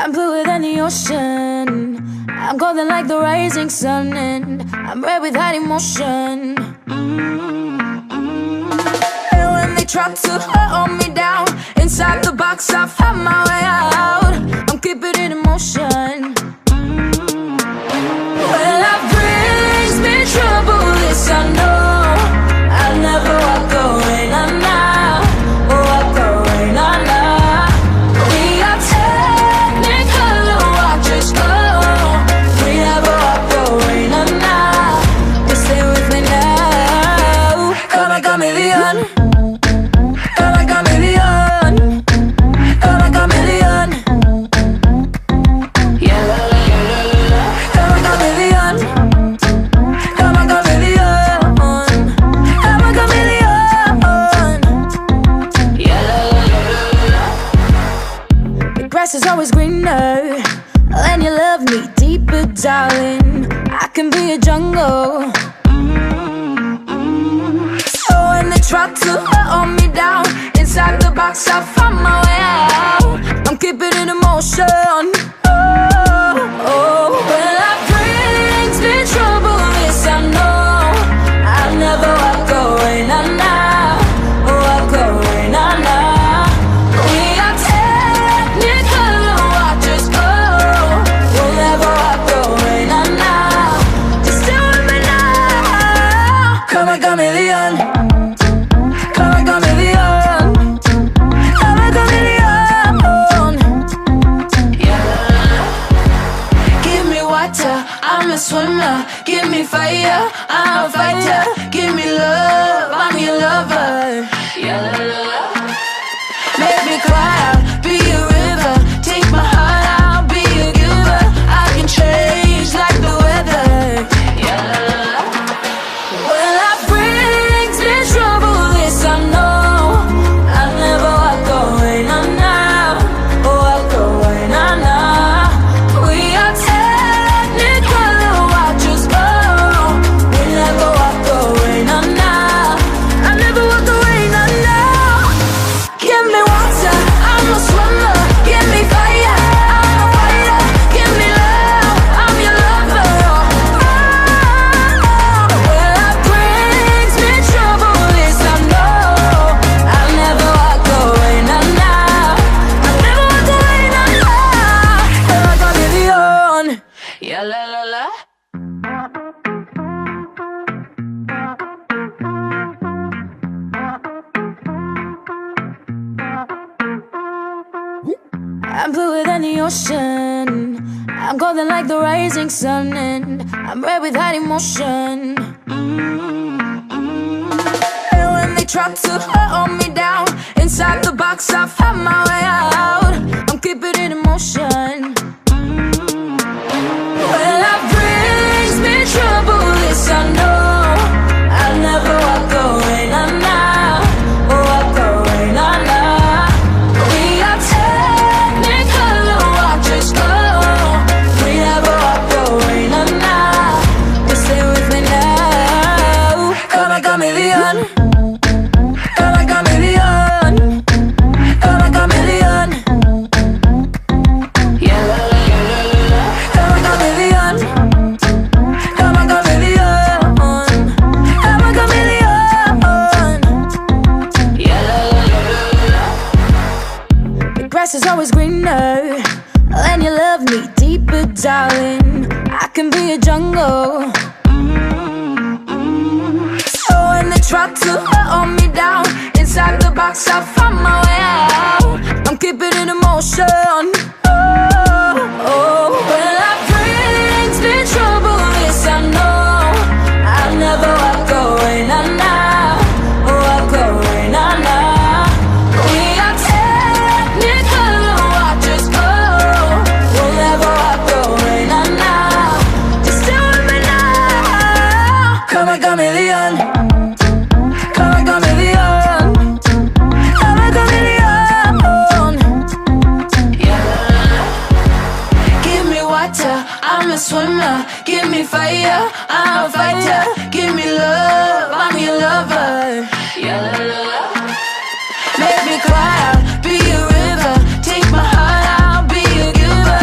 I'm bluer than the ocean. I'm golden like the rising sun, and I'm red with hot emotion. And when they try to hold me down inside the box, I find my way out. I'm keeping it in motion. When life brings me trouble, this I know. I'll never walk away, nah, nah. Walk away, nah, nah. We are technical, watch us go. We never walk away, nah, nah. Just stay with me now. Come like a chameleon. Come like a chameleon. Come like a chameleon. Yeah, la, la, la, la, la. Come like a chameleon. Come like a chameleon. Come like a chameleon. Yeah, la, la, la, la. The grass is always greener, and you love me deeper, darling. I can be a jungle. So when they try to hold me down inside the box, I find my way out. I'm keeping it in motion. Oh, when life brings me trouble, this I know. I'll never walk away, nah, nah. Walk away, nah, nah. We are technical, watch us go. We'll never walk away, nah, nah. Just stay with me now. Come like a chameleon. Come like a chameleon. Come like a chameleon. Yeah. Give me water, I'm a swimmer. Give me fire, I'm a fighter. Give me love, I'm your lover. Yeah, la, la, la. Make me cry, I'll be a river. Take my heart, I'll be a giver. I can change like the weather. Yeah, la, la, la. When life brings me trouble, this I know. I'll never walk away, nah, nah. Walk away, nah, nah. We are technical, watch us go. We never walk away, nah, nah. I never walk away, nah, nah. Give me water, I'm a swimmer. Give me fire, I'm a fighter. Give me love, I'm your lover. When life brings me trouble, this I know. I'll never walk away, nah, nah. I'll never walk away, nah, nah. Feel like a chameleon. Yeah, la, la, la. I'm bluer than the ocean. I'm golden like the rising sun, and I'm red with hot emotion. And when they try to hold me down inside the box, I find my way out. I'm keeping it in motion. When life brings me trouble, this I know. I'll never walk away, nah, nah. Walk away, nah, nah. We are technical, watch us go. We never walk away, nah, nah. Just stay with me now. Come like a chameleon. Come like a chameleon. Come like a chameleon. Yeah, la, la, la, la, la. Come like a chameleon. Come like a chameleon. Come like a chameleon. Yeah, la, la, la, la, la. The grass is always greener, and you love me deeper, darling. I can be a jungle. So when they try to hold me down inside the box, I find my way out. I'm keeping it in motion. Oh, when life brings me trouble, this I know. I'll never walk away, nah, nah. Walk away, nah, nah. We are technical, watch us go. We'll never walk away, nah, nah. Just stay with me now. Come like a chameleon. Come like a chameleon. Come like a chameleon. Yeah, la, la, la. Give me water, I'm a swimmer. Give me fire, I'm a fighter. Give me love, I'm your lover. Yeah, la, la, la. Make me cry, I'll be a river. Take my heart, I'll be a giver.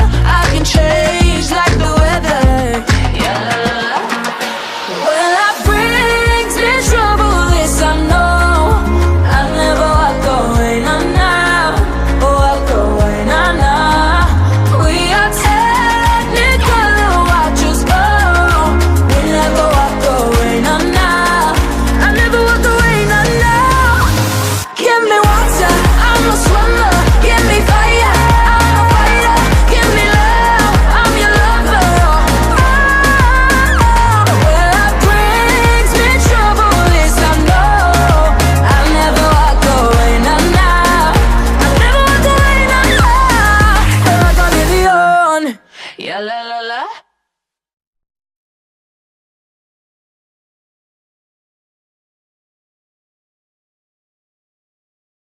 Yeah, la la.